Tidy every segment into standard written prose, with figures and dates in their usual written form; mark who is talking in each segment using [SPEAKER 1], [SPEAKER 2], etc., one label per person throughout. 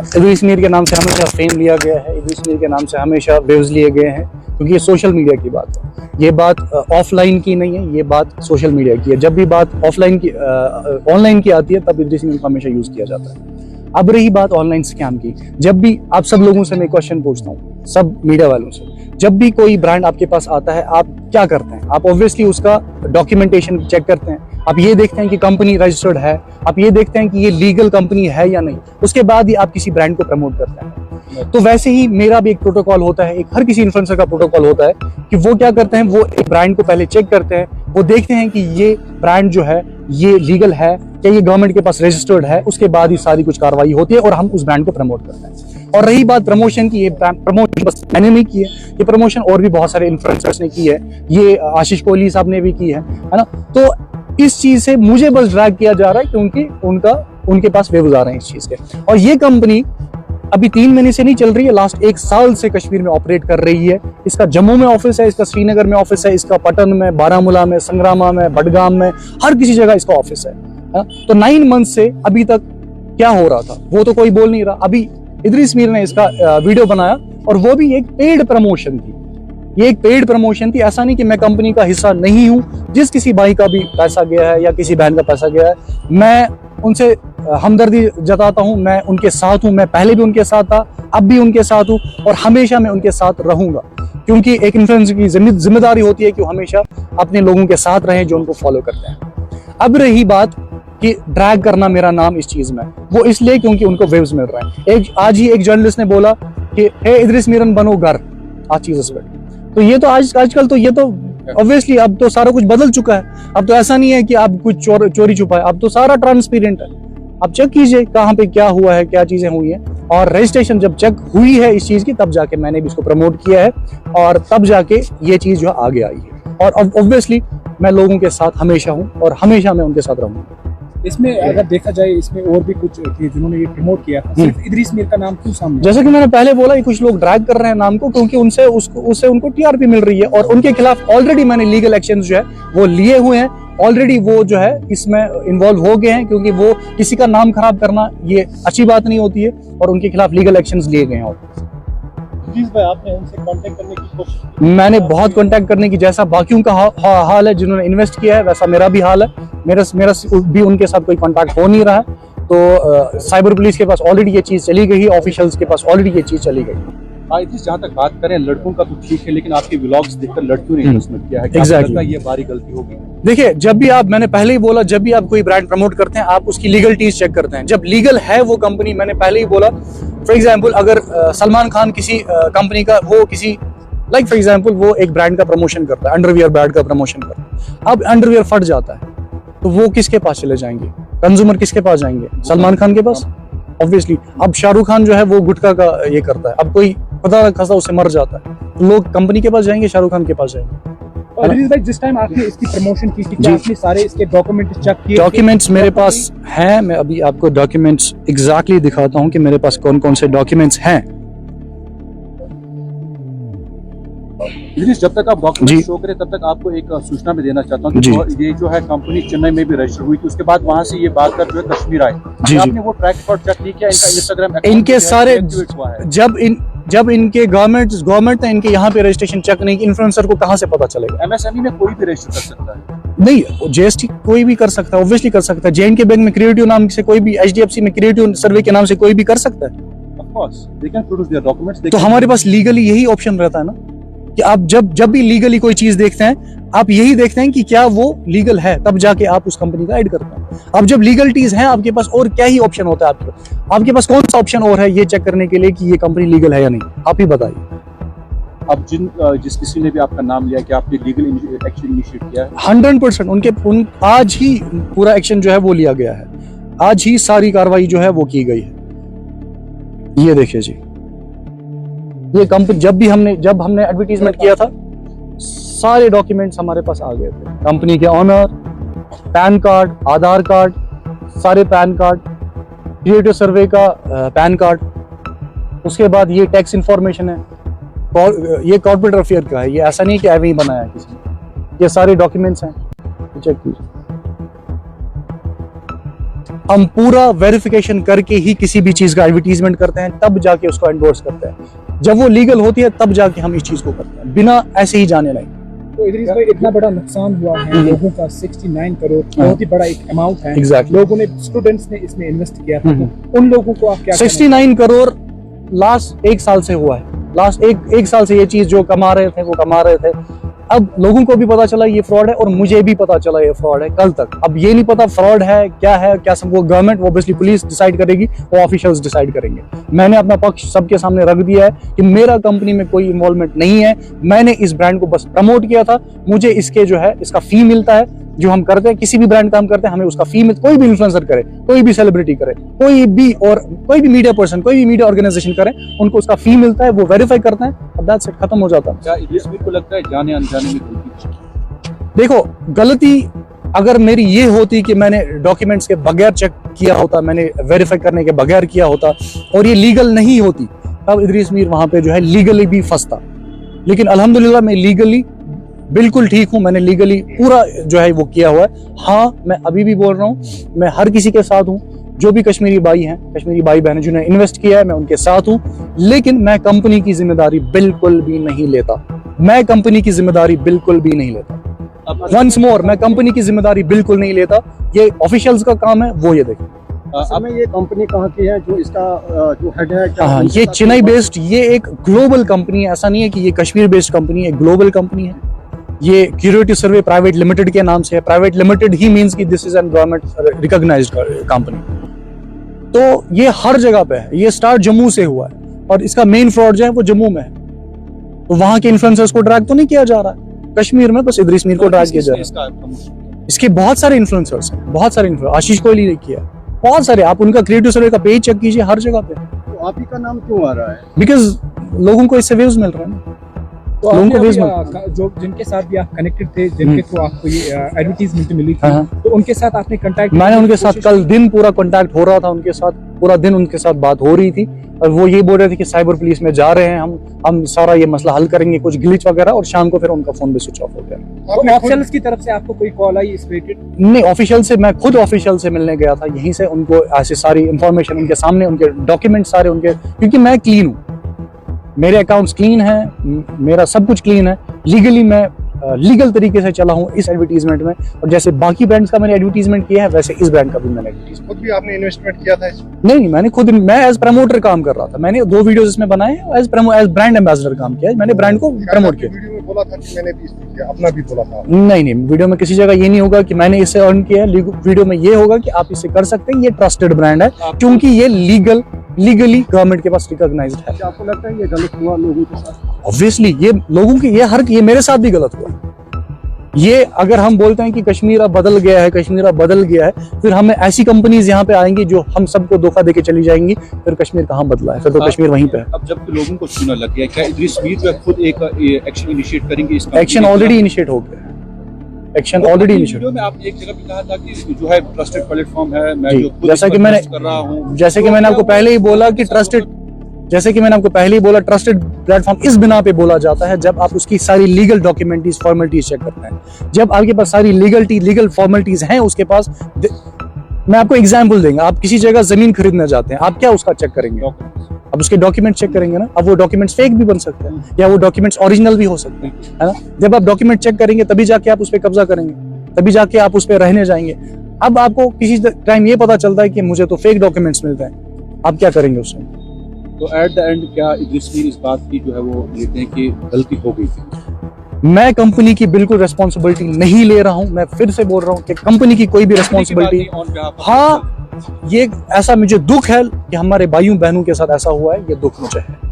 [SPEAKER 1] इदरीस मीर के नाम से हमेशा फेम लिया गया है, इदरीस मीर के नाम से हमेशा व्यूज लिए गए हैं, क्योंकि ये सोशल मीडिया की बात है। ये बात ऑफलाइन की नहीं है, ये बात सोशल मीडिया की है। जब भी बात ऑफलाइन की ऑनलाइन की आती है तब इदरीस मीर को हमेशा यूज किया जाता है। अब रही बात ऑनलाइन स्कैम की, जब भी आप सब लोगों से मैं क्वेश्चन पूछता हूँ, सब मीडिया वालों से, जब भी कोई ब्रांड आपके पास आता है आप क्या करते हैं? आप ऑब्वियसली उसका डॉक्यूमेंटेशन चेक करते हैं, आप ये देखते हैं कि कंपनी रजिस्टर्ड है, आप ये देखते हैं कि ये लीगल कंपनी है या नहीं, उसके बाद ही आप किसी ब्रांड को प्रमोट करते हैं। तो वैसे ही मेरा भी एक प्रोटोकॉल होता है, एक हर किसी इन्फ्लुएंसर का प्रोटोकॉल होता है कि वो क्या करते हैं, वो एक ब्रांड को पहले चेक करते हैं, वो देखते हैं कि ये ब्रांड जो है ये लीगल है, क्या ये गवर्नमेंट के पास रजिस्टर्ड है, उसके बाद ही सारी कुछ कार्रवाई होती है और हम उस ब्रांड को प्रमोट करते हैं। और रही बात प्रमोशन की, ये प्रमोशन बस मैंने नहीं की है, ये प्रमोशन और भी बहुत सारे इन्फ्लुएंसर्स ने की है, ये आशीष कोहली साहब ने भी की है ना। तो इस चीज से मुझे बस ड्रैग किया जा रहा है क्योंकि उनके पास व्यूज आ रहे हैं इस चीज के। और ये कंपनी अभी 3 महीने से नहीं चल रही है, लास्ट 1 साल से कश्मीर में ऑपरेट कर रही है। इसका जम्मू में ऑफिस है, इसका श्रीनगर में ऑफिस है, इसका पटन में, बारामूला में, संग्रामा में, बडगाम में, हर किसी जगह इसका ऑफिस है। तो 9 मंथ से अभी तक क्या हो रहा था वो तो कोई बोल नहीं रहा। अभी इदरीस मीर ने इसका वीडियो बनाया और वो भी एक पेड प्रमोशन थी, ये एक पेड प्रमोशन थी। ऐसा नहीं कि मैं कंपनी का हिस्सा नहीं हूं, जिस किसी भाई का भी पैसा गया है या किसी बहन का पैसा गया है, मैं उनसे हमदर्दी जताता हूं, मैं उनके साथ हूं, मैं पहले भी उनके साथ था, अब भी उनके साथ हूं और हमेशा मैं उनके साथ रहूंगा, क्योंकि एक इन्फ्लुएंसर की जिम्मेदारी होती है कि वो हमेशा अपने लोगों के साथ रहें जो उनको फॉलो करते हैं। अब रही बात कि ड्रैग करना मेरा नाम इस चीज में, वो इसलिए क्योंकि उनको व्यूज मिल रहे हैं। आज ही एक जर्नलिस्ट ने बोला कि हे इदरीस मीरन बनो घर, आज चीज पे, तो ये तो आजकल तो ये तो ऑब्वियसली अब तो सारा कुछ बदल चुका है। अब तो ऐसा नहीं है कि आप कुछ चोरी छुपाए, अब तो सारा ट्रांसपेरेंट है। आप चेक कीजिए कहाँ पे क्या हुआ है, क्या चीजें हुई हैं, और रजिस्ट्रेशन जब चेक हुई है इस चीज की तब जाके मैंने भी इसको प्रमोट किया है और तब जाके ये चीज जो आगे आई है। और ऑब्वियसली मैं लोगों के साथ हमेशा हूँ और हमेशा मैं उनके साथ रहूंगा।
[SPEAKER 2] इसमें अगर देखा जाए, इसमें और भी कुछ थे जिन्होंने ये प्रमोट किया, सिर्फ इदरीस मीर का नाम क्यों सामने?
[SPEAKER 1] जैसे कि मैंने पहले बोला, ये कुछ लोग ड्रैग कर रहे हैं नाम को क्योंकि उससे उनको टीआरपी मिल रही है और उनके खिलाफ ऑलरेडी मैंने लीगल एक्शन जो है वो लिए हुए हैं। ऑलरेडी वो जो है इसमें इन्वॉल्व हो गए हैं, क्योंकि वो किसी का नाम खराब करना ये अच्छी बात नहीं होती है और उनके खिलाफ लीगल एक्शंस लिए गए हैं।
[SPEAKER 2] भाई, आपने उनसे कांटेक्ट करने की कोशिश?
[SPEAKER 1] मैंने बहुत कांटेक्ट करने की, जैसा बाकियों का हाल है जिन्होंने इन्वेस्ट किया है वैसा मेरा भी हाल है। मेरा भी उनके साथ कोई कांटेक्ट हो नहीं रहा है। तो साइबर पुलिस के पास ऑलरेडी ये चीज चली गई, ऑफिशियल्स के पास ऑलरेडी ये चीज चली गई।
[SPEAKER 2] जहाँ तक बात करें लड़कों का तो ठीक है, लेकिन आपके व्लॉग्स देखकर लड़कियों ने इन्वेस्टमेंट किया है,
[SPEAKER 1] Exactly.
[SPEAKER 2] ये बारी गलती होगी?
[SPEAKER 1] देखिए, जब भी आप, मैंने पहले ही बोला, जब भी आप कोई ब्रांड प्रमोट करते हैं आप उसकी लीगलिटीज चेक करते हैं। जब लीगल है वो कंपनी, मैंने पहले ही बोला, फॉर एग्जांपल अगर सलमान खान किसी कंपनी का, वो किसी लाइक फॉर एग्जांपल वो एक ब्रांड का प्रमोशन करता है, अंडरवियर ब्रांड का प्रमोशन करता है, अब अंडरवियर फट जाता है तो वो किसके पास चले जाएंगे? कंज्यूमर किसके पास जाएंगे? सलमान खान के पास ऑब्वियसली। अब शाहरुख खान जो है वो गुटखा का ये करता है, अब कोई पता खसा उससे मर जाता है तो लोग कंपनी के पास जाएंगे, शाहरुख खान के पास जाएंगे।
[SPEAKER 2] और भाई, जिस टाइम आपने इसकी प्रमोशन की थी, क्या आपने सारे इसके डॉक्यूमेंट चेक किए?
[SPEAKER 1] डॉक्यूमेंट्स मेरे पास हैं, मैं अभी आपको डॉक्यूमेंट्स एग्जैक्टली दिखाता हूं कि मेरे पास कौन कौन से डॉक्यूमेंट्स हैं।
[SPEAKER 2] जब तक आप डॉक्यूमेंट शो करें तब तक आपको एक सूचना में देना चाहता हूँ कि ये जो है कंपनी चेन्नई में भी रजिस्टर हुई थी, उसके बाद वहां से ये बात कर जो है कश्मीर आए। आपने वो ट्रैक रिकॉर्ड चेक नहीं किया? इनका इंस्टाग्राम
[SPEAKER 1] इनके सारे जब इनके गवर्नमेंट ने इनके यहाँ पे रजिस्ट्रेशन चेक नहीं की, इन्फ्लुएंसर को कहाँ से पता चलेगा?
[SPEAKER 2] एमएसएमई में कोई भी रजिस्टर कर सकता है?
[SPEAKER 1] नहीं, जीएसटी कोई भी कर सकता है, ऑब्वियसली कर सकता है। जेएनके बैंक में क्रिएटिव नाम से कोई भी, एचडीएफसी में क्रिएटिव सर्वे के नाम से कोई भी कर सकता है।
[SPEAKER 2] Of course they can produce their documents.
[SPEAKER 1] तो हमारे पास लीगली यही ऑप्शन रहता है ना कि आप जब भी लीगली कोई चीज देखते हैं आप यही देखते हैं कि क्या वो लीगल है, तब जाके आप उस कंपनी का ऐड करते हैं। अब जब लीगलिटीज हैं आपके पास, और क्या ही ऑप्शन होता है आपके पास कौन सा ऑप्शन और है ये चेक करने के लिए कि ये कंपनी लीगल है या नहीं? आप ही बताइए।
[SPEAKER 2] अब जिस किसी ने भी आपका नाम लिया कि आपने लीगल एक्शन इनिशिएट किया है?
[SPEAKER 1] 100% आज ही पूरा एक्शन जो है वो लिया गया है, आज ही सारी कार्रवाई जो है वो की गई है। ये देखिए जी, ये कंपनी जब हमने एडवर्टीजमेंट किया था सारे डॉक्यूमेंट्स हमारे पास आ गए थे, कंपनी के ऑनर, पैन कार्ड, आधार कार्ड, सारे पैन कार्ड, क्रिएटिव सर्वे का पैन कार्ड, उसके बाद ये टैक्स इंफॉर्मेशन है, ये कॉर्पोरेट अफेयर का है, ये ऐसा नहीं कि ऐसे ही बनाया है किसी ने, ये सारे डॉक्यूमेंट्स हैं, चेक कीजिए। हम पूरा वेरिफिकेशन करके ही किसी भी चीज का एडवर्टीजमेंट करते हैं, तब जाके उसको एंडोर्स करते हैं। जब वो लीगल होती है तब जाके हम इस चीज को करते हैं, बिना ऐसे ही जाने नहीं।
[SPEAKER 3] तो इदरीस भाई, इतना बड़ा नुकसान हुआ है लोगों का, 69 करोड़ बहुत ही बड़ा एक अमाउंट है।
[SPEAKER 1] Exactly.
[SPEAKER 3] लोगों ने, स्टूडेंट्स ने इसमें इन्वेस्ट किया था, तो उन लोगों को आप क्या
[SPEAKER 1] 69 करोड़ लास्ट 1 साल से हुआ है। लास्ट एक साल से ये चीज जो कमा रहे थे वो कमा रहे थे। अब लोगों को भी पता चला ये फ्रॉड है, और मुझे भी पता चला ये फ्रॉड है कल तक। अब ये नहीं पता फ्रॉड है क्या सब, वो गवर्नमेंट, वो ऑब्वियसली पुलिस डिसाइड करेगी, वो ऑफिशियल्स डिसाइड करेंगे। मैंने अपना पक्ष सबके सामने रख दिया है कि मेरा कंपनी में कोई इन्वॉल्वमेंट नहीं है, मैंने इस ब्रांड को बस प्रमोट किया था। मुझे इसके जो है इसका फी मिलता है, जो हम करते हैं किसी भी ब्रांड का हम करते हैं, हमें उसका फी मिलता। कोई भी इन्फ्लुएंसर करे, कोई भी सेलिब्रिटी करे, कोई भी मीडिया पर्सन, कोई भी मीडिया ऑर्गेनाइजेशन करे, उनको उसका फी मिलता है, वो वेरीफाई करते हैं, अब दैट्स इट, खत्म हो जाता है।
[SPEAKER 2] क्या इदरीस मीर को लगता है जाने अनजाने में गलती?
[SPEAKER 1] देखो, गलती अगर मेरी ये होती कि मैंने डॉक्यूमेंट्स के बगैर चेक किया होता, मैंने वेरीफाई करने के बगैर किया होता, और ये लीगल नहीं होती, तब इदरीस मीर वहां पे जो है लीगली भी फंसता। लेकिन अल्हम्दुलिल्लाह मैं लीगली बिल्कुल ठीक हूं, मैंने लीगली पूरा जो है वो किया हुआ है। हाँ, मैं अभी भी बोल रहा हूँ, मैं हर किसी के साथ हूँ, जो भी कश्मीरी भाई हैं, कश्मीरी भाई बहन जिन्होंने इन्वेस्ट किया है, मैं उनके साथ हूँ। लेकिन मैं कंपनी की जिम्मेदारी बिल्कुल भी नहीं लेता, मैं कंपनी की जिम्मेदारी बिल्कुल भी नहीं लेता। वंस मोर, मैं कंपनी की जिम्मेदारी बिल्कुल नहीं लेता, ये ऑफिशियल्स का काम है, वो ये देखें।
[SPEAKER 4] ये कंपनी कहाँ की है, जो इसका जो हेड है?
[SPEAKER 1] हाँ, ये चेन्नई बेस्ड, ये एक ग्लोबल कंपनी है, ऐसा नहीं है कि ये कश्मीर बेस्ड कंपनी है, ग्लोबल कंपनी है। ये क्यूरेटिव सर्वे प्राइवेट लिमिटेड के नाम से है। प्राइवेट लिमिटेड ही मींस कि this is an government recognised company. तो ये हर जगह पे है, ये स्टार्ट जम्मू से हुआ है, और इसका मेन फ्रॉड जो है वो जम्मू में है। तो वहां के इन्फ्लुएंसर्स को ड्रैग तो नहीं किया जा रहा है, कश्मीर में बस इदरीस मीर को ड्रैग किया जा रहा है। इसके बहुत सारे इन्फ्लुएंसर्स हैं, बहुत सारे इन्फ्लुएंसर, आशीष कोहली ने किया, बहुत सारे। आप उनका क्रिएटिव सर्वे का पेज चेक कीजिए, हर जगह पे।
[SPEAKER 4] तो आप ही का नाम क्यों आ रहा है?
[SPEAKER 1] बिकॉज लोगों को इससे व्यूज मिल रहे हैं।
[SPEAKER 3] तो आपने जो जिनके साथ भी आप कनेक्टेड थे, जिनके थ्रू आपको ये एडवर्टीजमेंट मिली थी, तो उनके साथ आपने कांटेक्ट?
[SPEAKER 1] मैंने उनके साथ कल दिन पूरा कांटेक्ट हो रहा था, उनके साथ पूरा दिन उनके साथ बात हो रही थी, और वो ये बोल रहे थे कि साइबर पुलिस में जा रहे हैं, हम सारा ये मसला हल करेंगे, कुछ ग्लिच वगैरह, और शाम को फिर उनका फोन भी स्विच ऑफ हो गया।
[SPEAKER 3] तो ऑफिशियल्स की तरफ से आपको कोई कॉल आई इस रिलेटेड?
[SPEAKER 1] नहीं, ऑफिशियल से मैं खुद ऑफिशियल से मिलने गया था, यहीं से उनको ऐसे सारी इंफॉर्मेशन उनके सामने, उनके डॉक्यूमेंट सारे उनके, क्योंकि मैं क्लीन हूँ, मेरे अकाउंट्स क्लीन है, मेरा सब कुछ क्लीन है, लीगली मैं लीगल तरीके से चला हूँ इस एडवर्टीजमेंट में। और जैसे बाकी ब्रांड्स का मैंने एडवर्टीजमेंट किया है, वैसे इस ब्रांड का भी मैंने एडवर्टीजमेंट।
[SPEAKER 4] खुद भी आपने इन्वेस्टमेंट किया था इसमें?
[SPEAKER 1] नहीं, मैं एज प्रमोटर काम कर रहा था, मैंने 2 वीडियोस इसमें बनाए, एज ब्रांड एम्बेसडर काम किया, मैंने ब्रांड को प्रमोट किया।
[SPEAKER 4] वीडियो में बोला था कि मैंने भी इसमें किया, अपना भी बोला था?
[SPEAKER 1] नहीं, वीडियो में किसी जगह ये नहीं होगा कि मैंने इससे अर्न किया है। वीडियो में ये होगा कि आप इसे कर सकते हैं, ये ट्रस्टेड ब्रांड है, क्योंकि ये लीगली गवर्नमेंट के पास रिकॉग्नाइज्ड है।
[SPEAKER 4] क्या आपको लगता है ये गलत हुआ लोगों के साथ?
[SPEAKER 1] ऑब्वियसली ये लोगों की, ये मेरे साथ भी गलत हुआ। ये अगर हम बोलते हैं कि कश्मीर अब बदल गया है, कश्मीर अब बदल गया है, फिर हमें ऐसी कंपनीज यहाँ पे आएंगी जो हम सबको धोखा देके चली जाएंगी, फिर कश्मीर कहाँ बदला है, फिर तो कश्मीर वहीं पे है।
[SPEAKER 2] अब जब लोगों को सुना लग गया, क्या इदरीस मीर जो है खुद एक एक्शन इनिशिएट करेंगे?
[SPEAKER 1] एक्शन ऑलरेडी इनिशिएट हो गया, एक्शन ऑलरेडी इनिशिएट।
[SPEAKER 2] वीडियो में आपने एक जगह पे कहा था कि जो है ट्रस्टेड प्लेटफॉर्म है, मैं जो खुद
[SPEAKER 1] जैसा कि मैंने
[SPEAKER 2] कर रहा हूं,
[SPEAKER 1] जैसे कि मैंने आपको पहले ही बोला कि ट्रस्टेड प्लेटफॉर्म इस बिना पे बोला जाता है जब आप उसकी सारी लीगल डॉक्यूमेंटीज फॉर्मेलिटीज चेक करते हैं। जब आपके पास सारी लीगल फॉर्मेलिटीज हैं उसके पास। मैं आपको एग्जांपल देंगे, आप किसी जगह जमीन खरीदना चाहते हैं, आप क्या उसका चेक करेंगे? अब उसके डॉक्यूमेंट चेक करेंगे ना। अब वो डॉक्यूमेंट्स फेक भी बन सकते हैं, या वो डॉक्यूमेंट्स ओरिजिनल भी हो सकते हैं, है ना। जब आप डॉक्यूमेंट चेक करेंगे तभी जाके आप उस पर कब्जा करेंगे, तभी जाके आप उस पर रहने जाएंगे। अब आपको किसी टाइम ये पता चलता है कि मुझे तो फेक डॉक्यूमेंट्स मिलते हैं, आप क्या करेंगे उसमें?
[SPEAKER 2] तो एट द एंड क्या इदरीस मीर इस बात की जो है वो लेते हैं कि गलती हो गई थी?
[SPEAKER 1] मैं कंपनी की बिल्कुल रिस्पॉन्सिबिलिटी नहीं ले रहा हूं। मैं फिर से बोल रहा हूं कि कंपनी की कोई भी रिस्पॉन्सिबिलिटी, हाँ, ये ऐसा मुझे दुख है कि हमारे भाइयों बहनों के साथ ऐसा हुआ है, ये दुख मुझे है।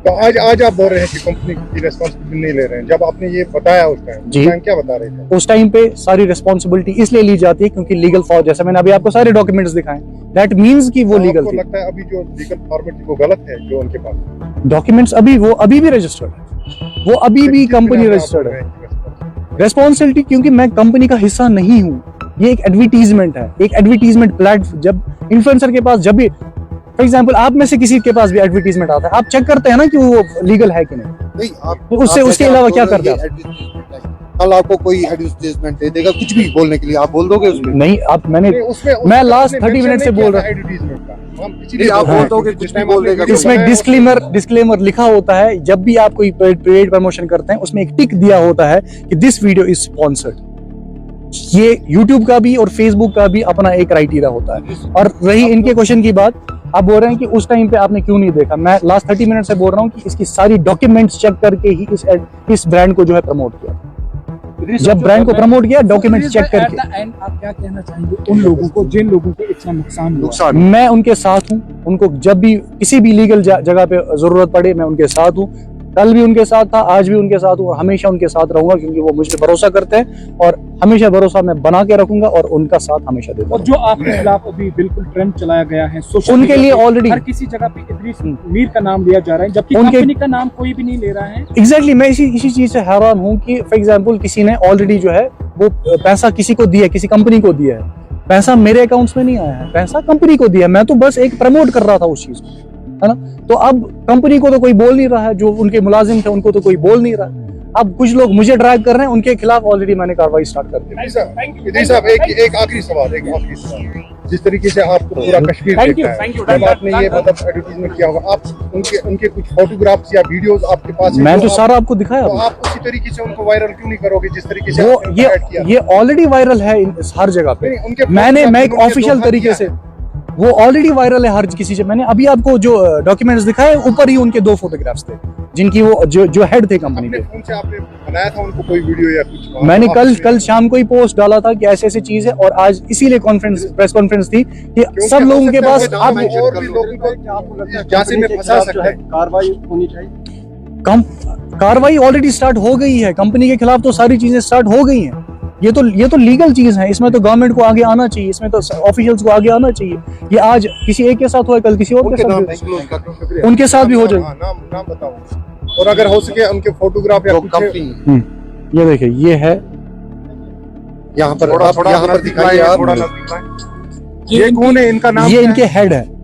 [SPEAKER 4] तो आज आप बोल रहे हैं कि कंपनी की रिस्पॉन्सिबिलिटी नहीं ले रहे हैं, जब आपने ये बताया उस टाइम क्या बता रहे थे?
[SPEAKER 1] उस टाइम पे सारी रिस्पॉन्सिबिलिटी इसलिए ली जाती है क्योंकि लीगल फॉर, जैसे मैंने अभी आपको सारे डॉक्यूमेंट्स दिखाए, दैट मींस कि वो लीगल
[SPEAKER 4] थी।
[SPEAKER 1] थी।
[SPEAKER 4] लगता है अभी जो लीगल फॉर्मेलिटी वो गलत है जो उनके पास
[SPEAKER 1] डॉक्यूमेंट्स अभी भी रजिस्टर्ड है, वो अभी भी कंपनी रजिस्टर्ड है। रिस्पॉन्सिबिलिटी क्योंकि मैं कंपनी का हिस्सा नहीं हूँ, ये एक एडवर्टीजमेंट है, एक एडवर्टीजमेंट प्लेटफॉर्म। जब इन्फ्लुएंसर के पास, जब भी फॉर एग्जाम्पल आप में से किसी के पास भी एडवर्टीजमेंट आता है, आप चेक करते हैं ना कि वो लीगल है कि नहीं।
[SPEAKER 4] आप
[SPEAKER 1] उससे उसके अलावा क्या करते हैं?
[SPEAKER 5] कल आपको कोई एडवर्टाइजमेंट दे देगा कुछ भी बोलने के लिए, आप बोल दोगे उसमें?
[SPEAKER 1] नहीं, अब मैंने मैं लास्ट 30 मिनट से बोल रहा हूँ।
[SPEAKER 5] नहीं, आप बोल दोगे कुछ भी बोल देगा।
[SPEAKER 1] इसमें डिस्क्लेमर लिखा होता है, जब भी आप कोई पेड प्रमोशन करते हैं उसमें एक टिक दिया होता है कि दिस वीडियो इज स्पॉन्सर्ड। ये YouTube का भी और Facebook का भी अपना एक क्राइटेरिया होता है। और रही इनके क्वेश्चन की बात, आप बोल रहे हैं कि उस टाइम पे आपने क्यों नहीं देखा। मैं लास्ट 30 मिनट से बोल रहा हूँ कि इसकी सारी डॉक्यूमेंट्स चेक करके ही इस ब्रांड को जो है प्रमोट किया। जब ब्रांड को प्रमोट किया, डॉक्यूमेंट्स चेक करके।
[SPEAKER 3] आप क्या कहना चाहेंगे उन लोगों को जिन लोगों को इतना नुकसान?
[SPEAKER 1] मैं उनके साथ हूँ। उनको जब भी किसी भी लीगल जगह पे जरूरत पड़े, मैं उनके साथ हूँ। कल भी उनके साथ था, आज भी उनके साथ हूँ, हमेशा उनके साथ रहूंगा, क्योंकि वो मुझ पे भरोसा करते हैं और हमेशा भरोसा मैं बना के रखूंगा और उनका साथ हमेशा देता
[SPEAKER 3] और जो आपके खिलाफ अभी बिल्कुल ट्रेंड चलाया गया है सोशल
[SPEAKER 1] उनके
[SPEAKER 3] मीडिया
[SPEAKER 1] लिए
[SPEAKER 3] पे,
[SPEAKER 1] ऑलरेडी
[SPEAKER 3] हर किसी जगह पे इदरीस मीर का नाम लिया जा रहा है, जबकि
[SPEAKER 1] उनके-
[SPEAKER 3] कंपनी का नाम कोई भी नहीं ले रहा है।
[SPEAKER 1] एग्जैक्टली मैं इसी चीज से हैरान हूँ कि फॉर एग्जांपल किसी ने ऑलरेडी जो है वो पैसा किसी को दिया, किसी कंपनी को दिया है। पैसा मेरे अकाउंट्स में नहीं आया है, पैसा कंपनी को दिया। मैं तो बस एक प्रमोट कर रहा था उस चीज को, है ना। तो अब कंपनी को तो कोई बोल नहीं रहा है, जो उनके मुलाजिम थे उनको तो कोई बोल नहीं रहा है। अब कुछ लोग मुझे ड्रैग कर रहे हैं, उनके खिलाफ ऑलरेडी मैंने कार्रवाई स्टार्ट कर दी।
[SPEAKER 4] इदरीस साहब, एक आखिरी सवाल। जिस तरीके से आपको पूरा कश्मीर देखता है, जब आपने ये मतलब एडवर्टाइजमेंट किया होगा, आप उनके कुछ फोटोग्राफ्स या वीडियोस आपके पास है,
[SPEAKER 1] मैं तो सारा आपको दिखाया।
[SPEAKER 4] तो आप उसी तरीके से उनको वायरल क्यों नहीं करोगे जिस तरीके से
[SPEAKER 1] वो
[SPEAKER 4] आपने ऐड किया?
[SPEAKER 1] ये ऑलरेडी वायरल है हर जगह पे।
[SPEAKER 4] नहीं, उनके
[SPEAKER 1] मैं एक
[SPEAKER 4] उनके
[SPEAKER 1] ऑफिशियल
[SPEAKER 4] दो हाथ
[SPEAKER 1] तरीके
[SPEAKER 4] किया
[SPEAKER 1] से, वो ऑलरेडी वायरल है हर किसी से। मैंने अभी आपको जो डॉक्यूमेंट्स दिखाए, ऊपर ही उनके 2 फोटोग्राफ्स थे, जिनकी वो जो हेड थे कंपनी
[SPEAKER 4] अपने
[SPEAKER 1] के।
[SPEAKER 4] फोन से आपने बनाया था उनको कोई वीडियो या कुछ?
[SPEAKER 1] मैंने
[SPEAKER 4] आपने-
[SPEAKER 1] कल शाम को ही पोस्ट डाला था कि ऐसे ऐसी चीज है, और आज इसीलिए प्रेस कॉन्फ्रेंस थी कि
[SPEAKER 4] क्योंकि
[SPEAKER 1] सब
[SPEAKER 4] हो
[SPEAKER 1] लोगों के
[SPEAKER 4] सकता है
[SPEAKER 1] पास
[SPEAKER 4] वो
[SPEAKER 1] अब
[SPEAKER 4] और भी लोगों को इस झांसे में फंसा सकते हैं।
[SPEAKER 2] कार्रवाई होनी चाहिए।
[SPEAKER 1] कार्रवाई ऑलरेडी स्टार्ट हो गई है। कंपनी के खिलाफ तो सारी चीजें स्टार्ट हो गई हैं। ये तो लीगल चीज है। इसमें तो गवर्नमेंट को आगे आना चाहिए, इसमें तो ऑफिशियल्स को आगे आना चाहिए। ये आज किसी एक के साथ हुआ, कल किसी और के साथ भी- उनके साथ भी हो जाए।
[SPEAKER 4] हाँ, नाम बताओ, और अगर हो सके उनके फोटोग्राफ या कुछ
[SPEAKER 5] कंपनी
[SPEAKER 1] ये देखिए, ये है
[SPEAKER 5] यहाँ पर,
[SPEAKER 4] थोड़ा
[SPEAKER 5] आप यहाँ पर दिखाइए आप।
[SPEAKER 4] थोड़ा नजदीक लाएं। ये कौन है, इनका नाम
[SPEAKER 1] ये
[SPEAKER 4] क्या
[SPEAKER 1] इनके
[SPEAKER 4] है?
[SPEAKER 1] हेड है।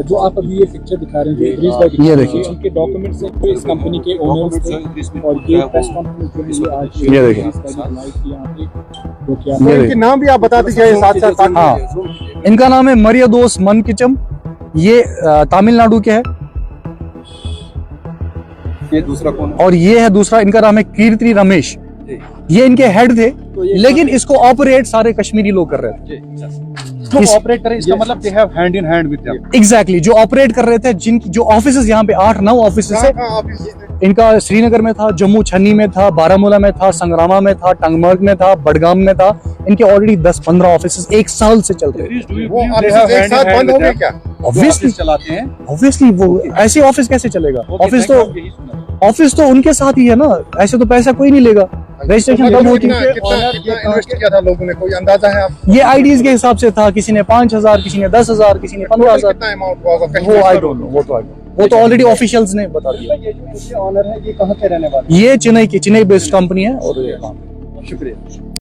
[SPEAKER 3] जो आप अभी ये पिक्चर दिखा रहे हैं, जो इदरीस भाई दिखा
[SPEAKER 1] ये
[SPEAKER 3] रहे हैं,
[SPEAKER 1] देखिए।
[SPEAKER 3] उनके डॉक्यूमेंट्स हैं, जो इस कंपनी के ओनर्स थे। और ये प्रेस कॉन्फ्रेंस जो है ये आज
[SPEAKER 1] ये देखिए।
[SPEAKER 3] इदरीस भाई ने बुलाई थी यहाँ पे, जो कि
[SPEAKER 1] ये
[SPEAKER 3] आप-
[SPEAKER 4] तो
[SPEAKER 1] देखिए।
[SPEAKER 4] इनके नाम भी आप बता दीजिए साथ साथ।
[SPEAKER 1] हाँ, इनका नाम है मरियादोस मनकिचम। ये तमिलनाडु के है।
[SPEAKER 2] ये दूसरा कौन?
[SPEAKER 1] और ये है दूसरा, इनका नाम है कीर्ति रमेश। ये इनके हेड थे, लेकिन इसको ऑपरेट सारे कश्मीरी लोग कर रहे थे।
[SPEAKER 2] जो ऑपरेट करें, इसका मतलब they have hand in hand with them.
[SPEAKER 1] Exactly, जो ऑपरेट कर रहे थे, जिनकी जो ऑफिसेस यहाँ पे 8-9 ऑफिसेस है। इनका श्रीनगर में था, जम्मू छन्नी में था, बारामूला में था, संग्रामा में था, टंगमर्ग में था, बडगाम में था। इनके ऑलरेडी 10-15 ऑफिसेस 1 साल से चल रहे थे।
[SPEAKER 4] वो ऑफिस एक साथ बंद हो गए क्या?
[SPEAKER 1] ऑब्वियसली
[SPEAKER 2] चलाते हैं।
[SPEAKER 1] ऑब्वियसली वो ऐसे ऑफिस कैसे चलेगा? ऑफिस तो उनके साथ ही है ना। ऐसे तो पैसा कोई नहीं लेगा। रजिस्ट्रेशन कब होती है?
[SPEAKER 4] कितना इन्वेस्ट किया था लोगों ने, कोई अंदाजा है आप?
[SPEAKER 1] ये आईडीज के हिसाब से था। किसी ने 5,000, किसी ने 10,000, किसी ने 15,000।
[SPEAKER 4] कितना अमाउंट होगा?
[SPEAKER 1] वो आई डोंट नो, वो तो ऑलरेडी ऑफिशियल्स ने बता दिया।
[SPEAKER 3] ये जो इनके ऑनर है, ये कहाँ के रहने वाले हैं?
[SPEAKER 1] ये चेन्नई बेस्ड कंपनी है। और
[SPEAKER 2] शुक्रिया।